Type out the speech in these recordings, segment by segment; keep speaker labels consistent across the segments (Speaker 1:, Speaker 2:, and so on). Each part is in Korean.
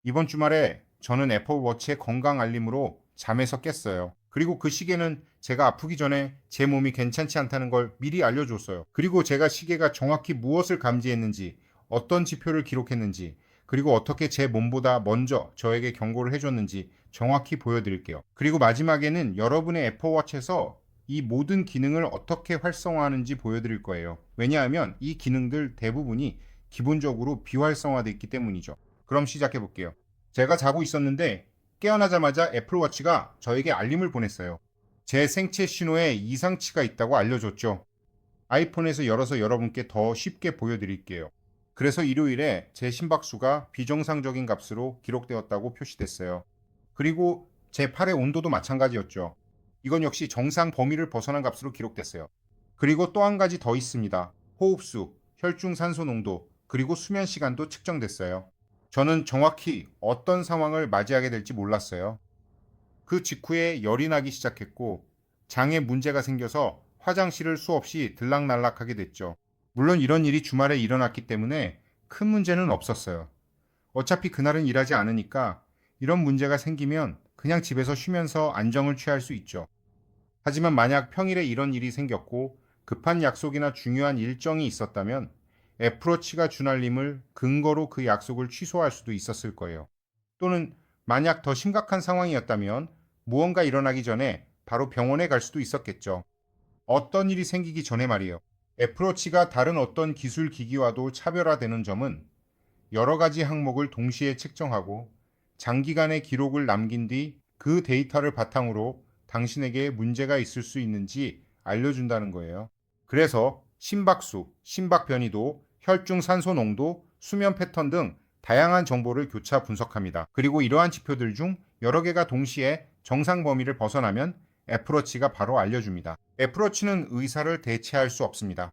Speaker 1: 이번 주말에 저는 애플워치의 건강 알림으로 잠에서 깼어요. 그리고 그 시계는 제가 아프기 전에 제 몸이 괜찮지 않다는 걸 미리 알려줬어요. 그리고 제가 시계가 정확히 무엇을 감지했는지, 어떤 지표를 기록했는지, 그리고 어떻게 제 몸보다 먼저 저에게 경고를 해줬는지 정확히 보여드릴게요. 그리고 마지막에는 여러분의 애플워치에서 이 모든 기능을 어떻게 활성화하는지 보여드릴 거예요. 왜냐하면 이 기능들 대부분이 기본적으로 비활성화되어 있기 때문이죠. 그럼 시작해 볼게요. 제가 자고 있었는데 깨어나자마자 애플워치가 저에게 알림을 보냈어요. 제 생체 신호에 이상치가 있다고 알려줬죠. 아이폰에서 열어서 여러분께 더 쉽게 보여드릴게요. 그래서 일요일에 제 심박수가 비정상적인 값으로 기록되었다고 표시됐어요. 그리고 제 팔의 온도도 마찬가지였죠. 이건 역시 정상 범위를 벗어난 값으로 기록됐어요. 그리고 또 한 가지 더 있습니다. 호흡수, 혈중 산소 농도, 그리고 수면 시간도 측정됐어요. 저는 정확히 어떤 상황을 맞이하게 될지 몰랐어요. 그 직후에 열이 나기 시작했고 장에 문제가 생겨서 화장실을 수없이 들락날락하게 됐죠. 물론 이런 일이 주말에 일어났기 때문에 큰 문제는 없었어요. 어차피 그날은 일하지 않으니까 이런 문제가 생기면 그냥 집에서 쉬면서 안정을 취할 수 있죠. 하지만 만약 평일에 이런 일이 생겼고 급한 약속이나 중요한 일정이 있었다면 애플워치가 준 알림을 근거로 그 약속을 취소할 수도 있었을 거예요. 또는 만약 더 심각한 상황이었다면 무언가 일어나기 전에 바로 병원에 갈 수도 있었겠죠. 어떤 일이 생기기 전에 말이에요. 애플워치가 다른 어떤 기술 기기와도 차별화되는 점은 여러 가지 항목을 동시에 측정하고 장기간의 기록을 남긴 뒤 그 데이터를 바탕으로 당신에게 문제가 있을 수 있는지 알려준다는 거예요. 그래서 심박수, 심박 변이도, 혈중 산소 농도, 수면 패턴 등 다양한 정보를 교차 분석합니다. 그리고 이러한 지표들 중 여러 개가 동시에 정상 범위를 벗어나면 애플워치가 바로 알려줍니다. 애플워치는 의사를 대체할 수 없습니다.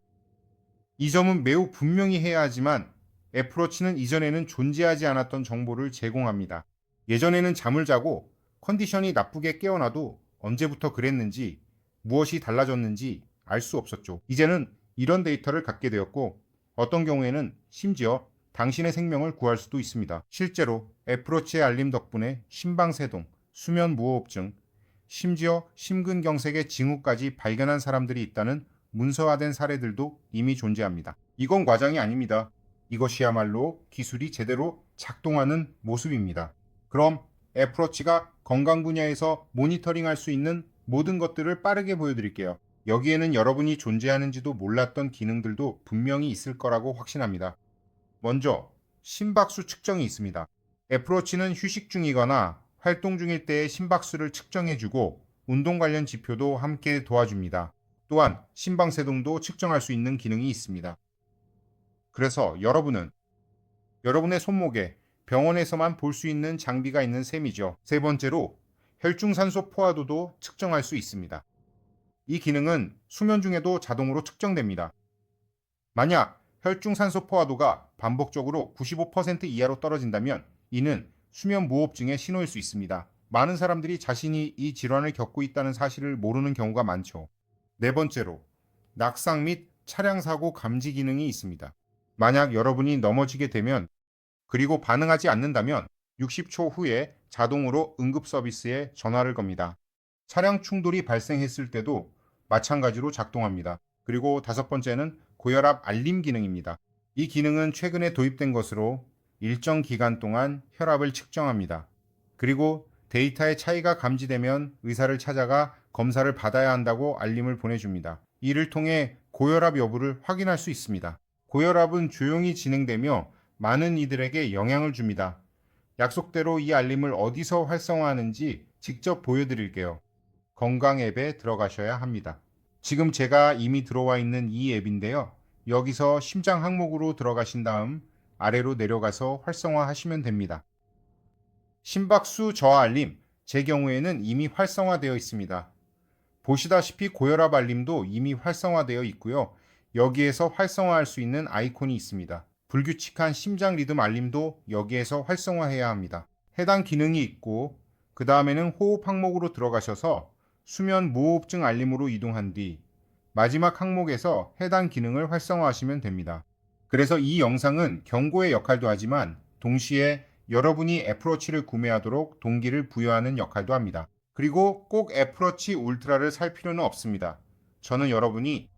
Speaker 1: 이 점은 매우 분명히 해야 하지만 애플워치는 이전에는 존재하지 않았던 정보를 제공합니다. 예전에는 잠을 자고 컨디션이 나쁘게 깨어나도 언제부터 그랬는지 무엇이 달라졌는지 알 수 없었죠. 이제는 이런 데이터를 갖게 되었고 어떤 경우에는 심지어 당신의 생명을 구할 수도 있습니다. 실제로 애플워치의 알림 덕분에 심방세동, 수면 무호흡증, 심지어 심근경색의 징후까지 발견한 사람들이 있다는 문서화된 사례들도 이미 존재합니다. 이건 과장이 아닙니다. 이것이야말로 기술이 제대로 작동하는 모습입니다. 그럼 애플워치가 건강 분야에서 모니터링할 수 있는 모든 것들을 빠르게 보여드릴게요. 여기에는 여러분이 존재하는지도 몰랐던 기능들도 분명히 있을 거라고 확신합니다. 먼저 심박수 측정이 있습니다. 애플워치는 휴식 중이거나 활동 중일 때의 심박수를 측정해주고 운동 관련 지표도 함께 도와줍니다. 또한 심방세동도 측정할 수 있는 기능이 있습니다. 그래서 여러분은 여러분의 손목에 병원에서만 볼 수 있는 장비가 있는 셈이죠. 세 번째로 혈중산소 포화도도 측정할 수 있습니다. 이 기능은 수면 중에도 자동으로 측정됩니다. 만약 혈중산소 포화도가 반복적으로 95% 이하로 떨어진다면 이는 수면 무호흡증의 신호일 수 있습니다. 많은 사람들이 자신이 이 질환을 겪고 있다는 사실을 모르는 경우가 많죠. 네 번째로 낙상 및 차량 사고 감지 기능이 있습니다. 만약 여러분이 넘어지게 되면 그리고 반응하지 않는다면 60초 후에 자동으로 응급 서비스에 전화를 겁니다. 차량 충돌이 발생했을 때도 마찬가지로 작동합니다. 그리고 다섯 번째는 고혈압 알림 기능입니다. 이 기능은 최근에 도입된 것으로 일정 기간 동안 혈압을 측정합니다. 그리고 데이터의 차이가 감지되면 의사를 찾아가 검사를 받아야 한다고 알림을 보내줍니다. 이를 통해 고혈압 여부를 확인할 수 있습니다. 고혈압은 조용히 진행되며 많은 이들에게 영향을 줍니다. 약속대로 이 알림을 어디서 활성화하는지 직접 보여드릴게요. 건강 앱에 들어가셔야 합니다. 지금 제가 이미 들어와 있는 이 앱인데요. 여기서 심장 항목으로 들어가신 다음 아래로 내려가서 활성화하시면 됩니다. 심박수 저하 알림, 제 경우에는 이미 활성화되어 있습니다. 보시다시피 고혈압 알림도 이미 활성화되어 있고요. 여기에서 활성화할 수 있는 아이콘이 있습니다. 불규칙한 심장 리듬 알림도 여기에서 활성화해야 합니다. 해당 기능이 있고 그 다음에는 호흡 항목으로 들어가셔서 수면 무호흡증 알림으로 이동한 뒤 마지막 항목에서 해당 기능을 활성화하시면 됩니다. 그래서 이 영상은 경고의 역할도 하지만 동시에 여러분이 애플워치를 구매하도록 동기를 부여하는 역할도 합니다. 그리고 꼭 애플워치 울트라를 살 필요는 없습니다. 저는 여러분이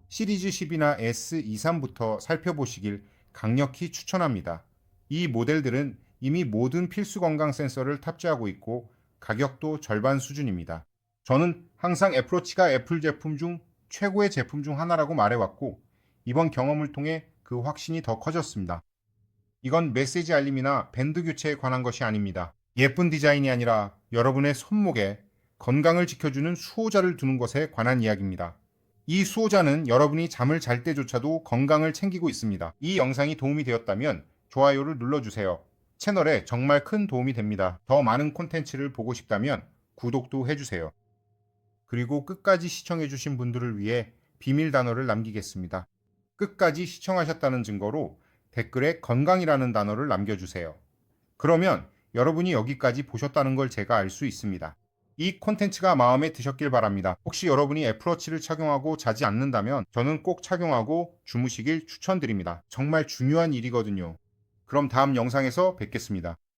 Speaker 1: 시리즈 10이나 S23부터 살펴보시길 강력히 추천합니다. 이 모델들은 이미 모든 필수 건강 센서를 탑재하고 있고 가격도 절반 수준입니다. 저는 항상 애플워치가 애플 제품 중 최고의 제품 중 하나라고 말해왔고 이번 경험을 통해 그 확신이 더 커졌습니다. 이건 메시지 알림이나 밴드 교체에 관한 것이 아닙니다. 예쁜 디자인이 아니라 여러분의 손목에 건강을 지켜주는 수호자를 두는 것에 관한 이야기입니다. 이 수호자는 여러분이 잠을 잘 때조차도 건강을 챙기고 있습니다. 이 영상이 도움이 되었다면 좋아요를 눌러주세요. 채널에 정말 큰 도움이 됩니다. 더 많은 콘텐츠를 보고 싶다면 구독도 해주세요. 그리고 끝까지 시청해주신 분들을 위해 비밀 단어를 남기겠습니다. 끝까지 시청하셨다는 증거로 댓글에 건강이라는 단어를 남겨주세요. 그러면 여러분이 여기까지 보셨다는 걸 제가 알 수 있습니다. 이 콘텐츠가 마음에 드셨길 바랍니다. 혹시 여러분이 애플워치를 착용하고 자지 않는다면 저는 꼭 착용하고 주무시길 추천드립니다. 정말 중요한 일이거든요. 그럼 다음 영상에서 뵙겠습니다.